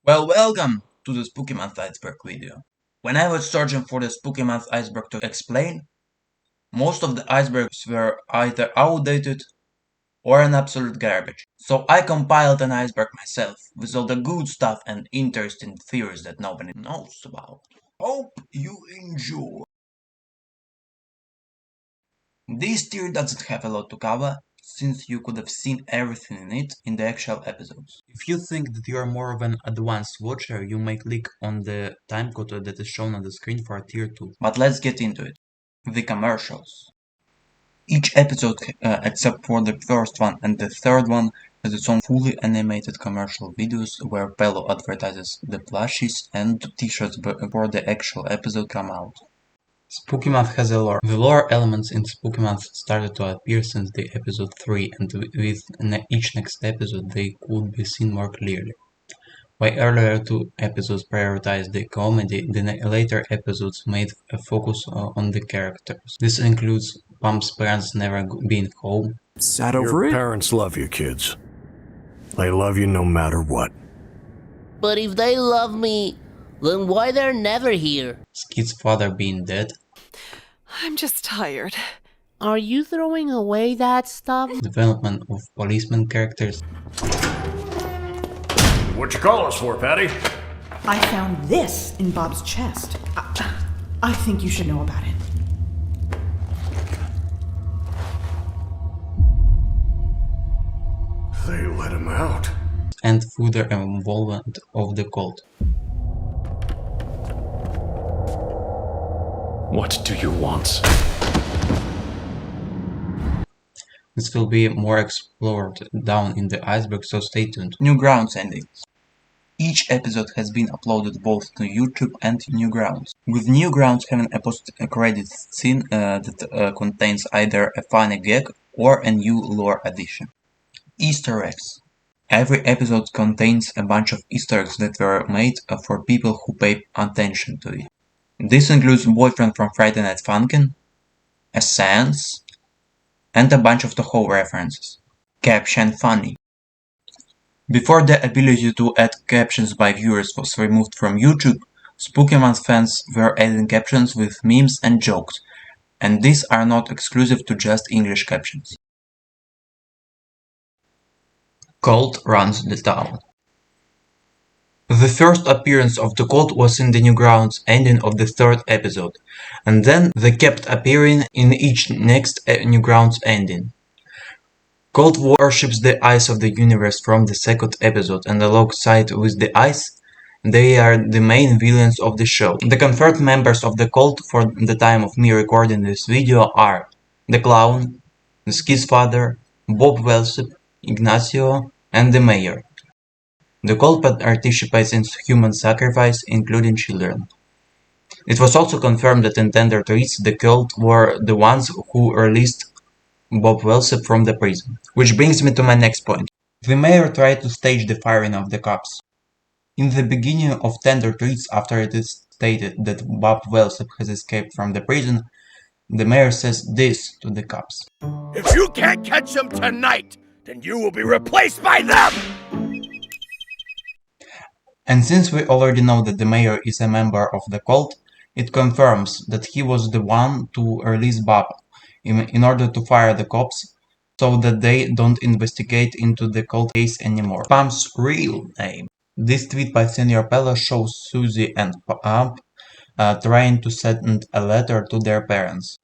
Well, welcome to the Spooky Month Iceberg video. When I was searching for the Spooky Month Iceberg to explain, most of the icebergs were either outdated or an absolute garbage. So I compiled an iceberg myself, with all the good stuff and interesting theories that nobody knows about. Hope you enjoy. This theory doesn't have a lot to cover, since you could have seen everything in it in the actual episodes. If you think that you are more of an advanced watcher, you may click on the timecode that is shown on the screen for tier 2. But let's get into it. The commercials. Each episode, except for the first one and the third one, has its own fully animated commercial videos where Pello advertises the plushies and t-shirts before the actual episode come out. Spooky Month has a lore. The lore elements in Spooky Month started to appear since the episode 3, and with each next episode they could be seen more clearly. While earlier two episodes prioritized the comedy, the later episodes made a focus on the characters. This includes Pump's parents never being home. Sad over it? Your parents love you, kids. They love you no matter what. But if they love me, then why they're never here? Skid's father being dead. I'm just tired. Are you throwing away that stuff? Development of policeman characters. What you call us for, Patty? I found this in Bob's chest. I think you should know about it. They let him out. And further involvement of the cult. What do you want? This will be more explored down in the iceberg, so stay tuned. Newgrounds endings. Each episode has been uploaded both to YouTube and Newgrounds, with Newgrounds having a post-credit scene that contains either a funny gag or a new lore addition. Easter eggs. Every episode contains a bunch of Easter eggs that were made for people who pay attention to it. This includes Boyfriend from Friday Night Funkin', a seance, and a bunch of Toho references. Caption funny. Before the ability to add captions by viewers was removed from YouTube, Spooky Month fans were adding captions with memes and jokes, and these are not exclusive to just English captions. Cult runs the town. The first appearance of the cult was in the Newgrounds ending of the third episode, and then they kept appearing in each next Newgrounds ending. Cult worships the eyes of the universe from the second episode, and alongside with the eyes, they are the main villains of the show. The confirmed members of the cult for the time of me recording this video are the Clown, the Skid's father, Bob Welsip, Ignacio, and the Mayor. The cult participates in human sacrifice, including children. It was also confirmed that in Tender Treats, the cult were the ones who released Bob Welsip from the prison. Which brings me to my next point. The mayor tried to stage the firing of the cops. In the beginning of Tender Treats, after it is stated that Bob Welsip has escaped from the prison, the mayor says this to the cops. If you can't catch them tonight, then you will be replaced by them! And since we already know that the mayor is a member of the cult, it confirms that he was the one to release Bob in order to fire the cops so that they don't investigate into the cult case anymore. Pam's real name. This tweet by Senior Pello shows Susie and Pump trying to send a letter to their parents.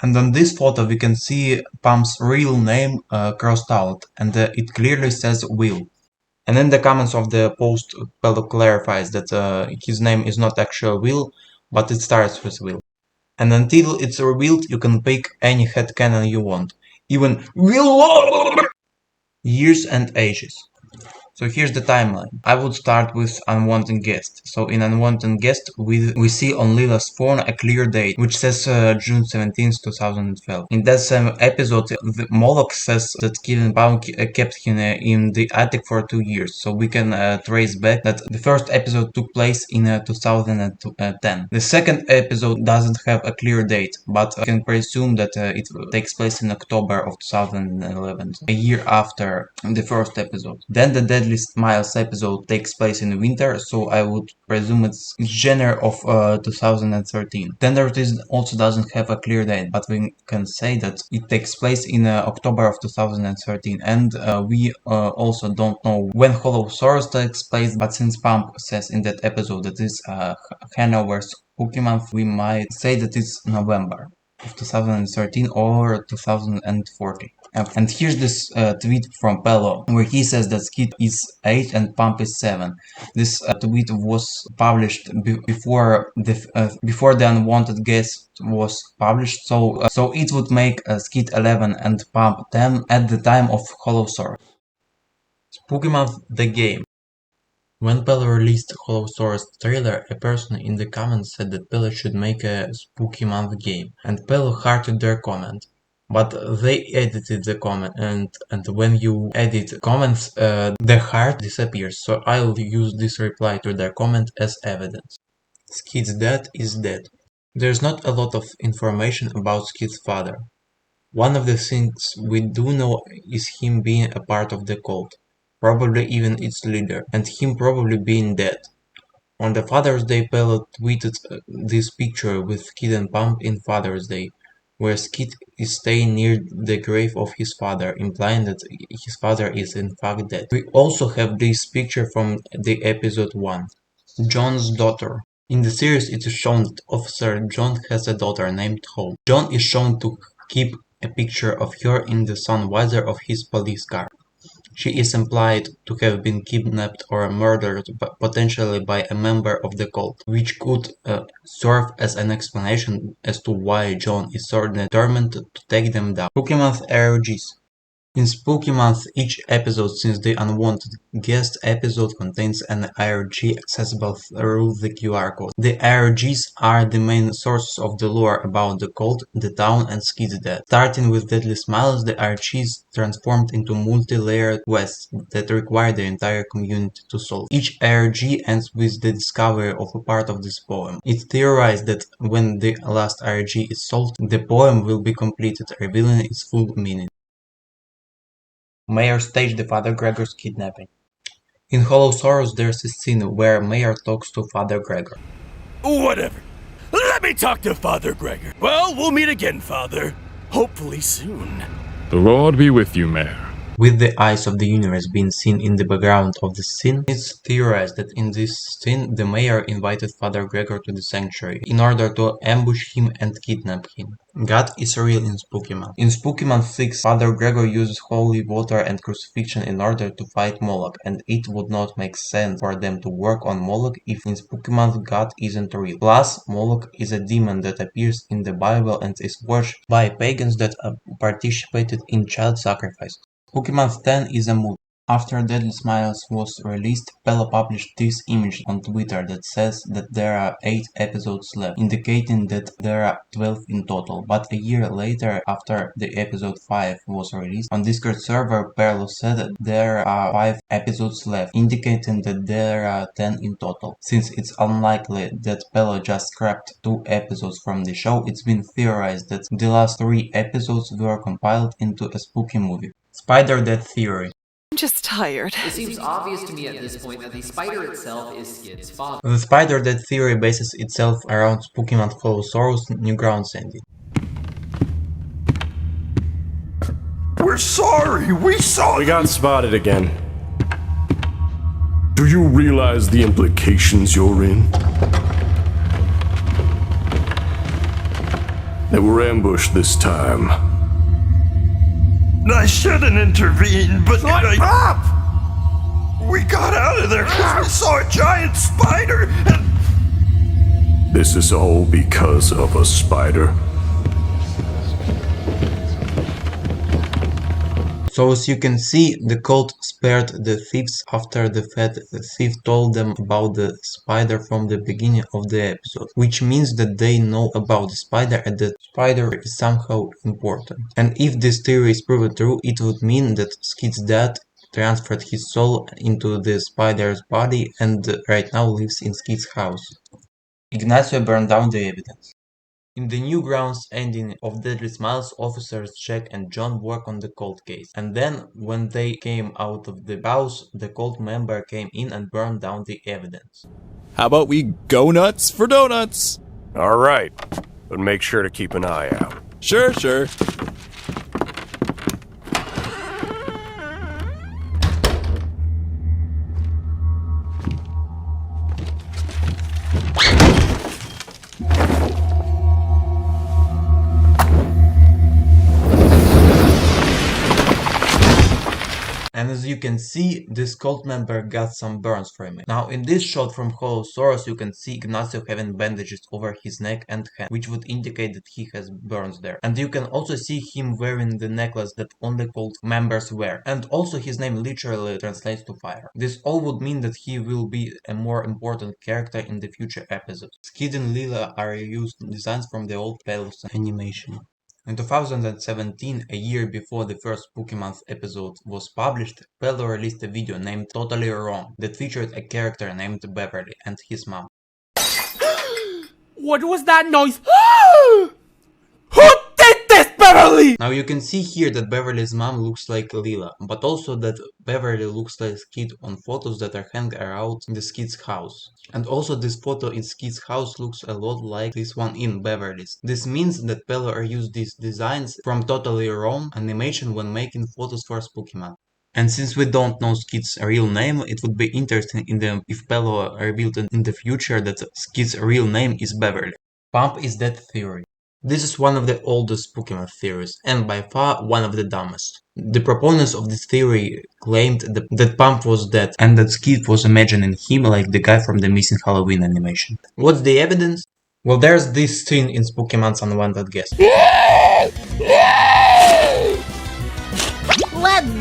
And on this photo we can see Pam's real name crossed out, and it clearly says Will. And in the comments of the post, Pello clarifies that his name is not actually Will, but it starts with Will. And until it's revealed, you can pick any headcanon you want, even Will years and ages. So here's the timeline. I would start with Unwanted Guest. So in Unwanted Guest, we see on Lila's phone a clear date, which says June 17th, 2012. In that same episode, Moloch says that Kevin Baum kept him in the attic for 2 years. So we can trace back that the first episode took place in 2010. The second episode doesn't have a clear date, but I can presume that it takes place in October of 2011, a year after the first episode. Then the deadly Deadly Smiles episode takes place in winter, so I would presume it's January of 2013. Then also doesn't have a clear date, but we can say that it takes place in October of 2013, and we also don't know when Hollow Source takes place, but since Pump says in that episode that it's Hanover's Spooky Month, we might say that it's November of 2013 or 2014. And here's this tweet from Pello, where he says that Skid is 8 and Pump is 7. This tweet was published before the Unwanted Guest was published, so it would make Skid 11 and Pump 10 at the time of Hollow Source. Spooky Month the game. When Pele released Hollow Source trailer, a person in the comments said that Pele should make a Spooky Month game, and Pele hearted their comment. But they edited the comment, and when you edit comments, the heart disappears, so I'll use this reply to their comment as evidence. Skid's dad is dead. There's not a lot of information about Skid's father. One of the things we do know is him being a part of the cult, probably even its leader, and him probably being dead. On the Father's Day, Pele tweeted this picture with Skid and Pump in Father's Day, where Skid is staying near the grave of his father, implying that his father is in fact dead. We also have this picture from the episode 1. John's daughter. In the series it is shown that Officer John has a daughter named Hope. John is shown to keep a picture of her in the sun visor of his police car. She is implied to have been kidnapped or murdered potentially by a member of the cult, which could serve as an explanation as to why John is so determined to take them down. Spooky Month ARGs. In Spooky Month, each episode since the Unwanted Guest episode contains an ARG accessible through the QR code. The ARGs are the main sources of the lore about the cult, the town, and Skid's death. Starting with Deadly Smiles, the ARGs transformed into multi-layered quests that require the entire community to solve. Each ARG ends with the discovery of a part of this poem. It's theorized that when the last ARG is solved, the poem will be completed, revealing its full meaning. Mayor staged the Father Gregor's kidnapping. In Hollow Source, there's a scene where Mayor talks to Father Gregor. Whatever. Let me talk to Father Gregor. Well, we'll meet again, Father. Hopefully soon. The Lord be with you, Mayor. With the eyes of the universe being seen in the background of the scene, it's theorized that in this scene the mayor invited Father Gregor to the sanctuary in order to ambush him and kidnap him. God is real in Spooky Month. In Spooky Month 6, Father Gregor uses holy water and crucifixion in order to fight Moloch, and it would not make sense for them to work on Moloch if in Spooky Month God isn't real. Plus, Moloch is a demon that appears in the Bible and is worshipped by pagans that participated in child sacrifice. Spooky Month 10 is a movie. After Deadly Smiles was released, Pele published this image on Twitter that says that there are 8 episodes left, indicating that there are 12 in total. But a year later, after the episode 5 was released, on Discord server, Pele said that there are 5 episodes left, indicating that there are 10 in total. Since it's unlikely that Pele just scrapped 2 episodes from the show, it's been theorized that the last 3 episodes were compiled into a spooky movie. Spider Death Theory. I'm just tired. It seems obvious to me at this point that the spider itself is Skid's father. The Spider Death Theory bases itself around Spooky Month Hollow Source Newgrounds ending. We're sorry. We saw We got spotted again. Do you realize the implications you're in? They were ambushed this time. I shouldn't intervene, but up! We got out of there because we saw a giant spider and... This is all because of a spider. So as you can see, the cult spared the thieves after the thief told them about the spider from the beginning of the episode, which means that they know about the spider and that spider is somehow important. And if this theory is proven true, it would mean that Skid's dad transferred his soul into the spider's body and right now lives in Skid's house. Ignacio burned down the evidence. In the new grounds ending of Deadly Smiles, officers Jack and John work on the cold case. And then, when they came out of the house, the cult member came in and burned down the evidence. How about we go nuts for donuts? Alright, but make sure to keep an eye out. Sure, sure. And as you can see, this cult member got some burns from it. Now in this shot from Hollow Source, you can see Ignacio having bandages over his neck and hand, which would indicate that he has burns there. And you can also see him wearing the necklace that only cult members wear. And also his name literally translates to fire. This all would mean that he will be a more important character in the future episodes. Skid and Lila are used designs from the old Pelos animation. In 2017, a year before the first Pokemon episode was published, Pelo released a video named Totally Wrong that featured a character named Beverly and his mom. What was that noise? Who did this, Beverly? Now you can see here that Beverly's mom looks like Lila, but also that Beverly looks like Skid on photos that are hanging around in the Skid's house. And also this photo in Skid's house looks a lot like this one in Beverly's. This means that Pelor used these designs from Totally Wrong animation when making photos for Pokemon. And since we don't know Skid's real name, it would be interesting if Pelor revealed in the future that Skid's real name is Beverly. Pump is dead theory. This is one of the oldest Pokemon theories, and by far one of the dumbest. The proponents of this theory claimed that Pump was dead, and that Skid was imagining him like the guy from the Missing Halloween animation. What's the evidence? Well, there's this scene in Pokemon's Unwanted Guest. Let's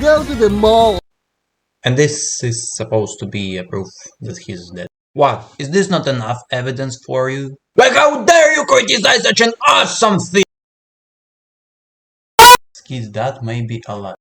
go to the mall. And this is supposed to be a proof that he's dead. What? Is this not enough evidence for you? Like, how dare you criticize such an awesome thing? Skid's dad may be alive.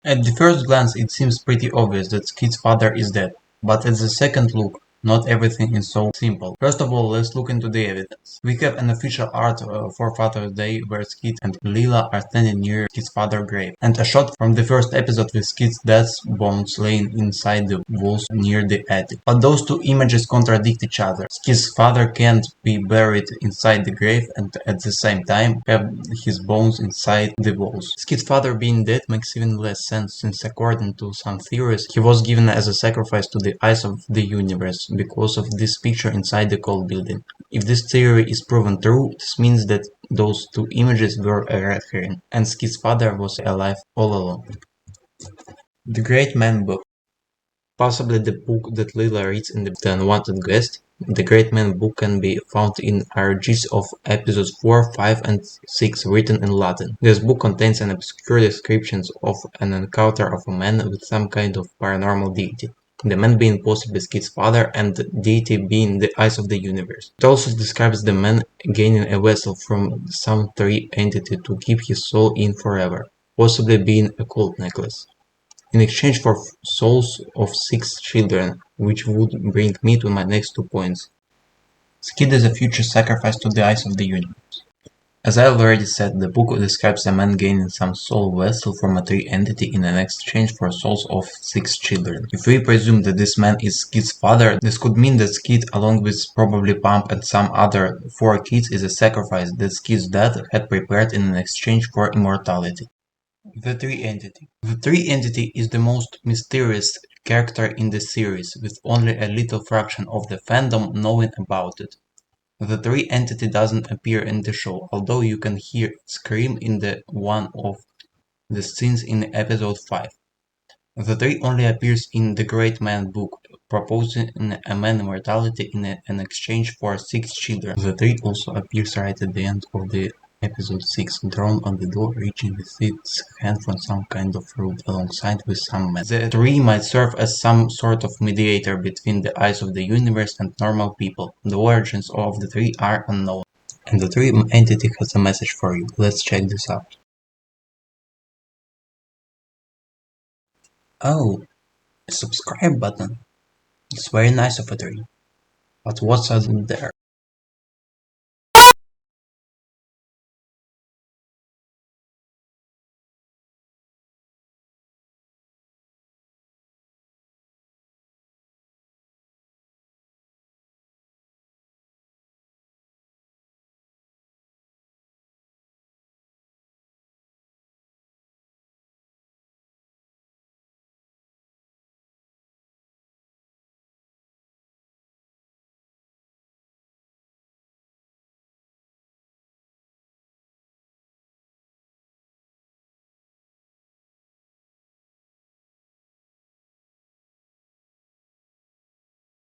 At the first glance, it seems pretty obvious that Skid's father is dead, but at the second look, not everything is so simple. First of all, let's look into the evidence. We have an official art for Father's Day where Skid and Lila are standing near Skid's father's grave, and a shot from the first episode with Skid's dad's bones laying inside the walls near the attic. But those two images contradict each other. Skid's father can't be buried inside the grave and at the same time have his bones inside the walls. Skid's father being dead makes even less sense, since according to some theories, he was given as a sacrifice to the eyes of the universe because of this picture inside the cold building. If this theory is proven true, this means that those two images were a red herring, and Skid's father was alive all along. The Great Man book. Possibly the book that Lila reads in the Unwanted Guest. The Great Man book can be found in RGs of episodes 4, 5 and 6 written in Latin. This book contains an obscure description of an encounter of a man with some kind of paranormal deity. The man being possibly Skid's father and the deity being the eyes of the universe. It also describes the man gaining a vessel from some tree entity to keep his soul in forever, possibly being a cold necklace, in exchange for souls of 6 children, which would bring me to my next 2 points. Skid is a future sacrifice to the eyes of the universe. As I already said, the book describes a man gaining some soul vessel from a tree entity in an exchange for souls of 6 children. If we presume that this man is Skid's father, this could mean that Skid, along with probably Pump and some other 4 kids, is a sacrifice that Skid's dad had prepared in an exchange for immortality. The Tree Entity. The Tree Entity is the most mysterious character in the series, with only a little fraction of the fandom knowing about it. The Tree Entity doesn't appear in the show, although you can hear it scream in one of the scenes in episode 5. The tree only appears in the Great Man book, proposing a man immortality in an exchange for 6 children. The tree also appears right at the end of the episode 6, drawn on the door, reaching with its hand from some kind of fruit, alongside with some men. The tree might serve as some sort of mediator between the eyes of the universe and normal people. The origins of the tree are unknown. And the tree entity has a message for you. Let's check this out. Oh, a subscribe button. It's very nice of a tree. But what's out there?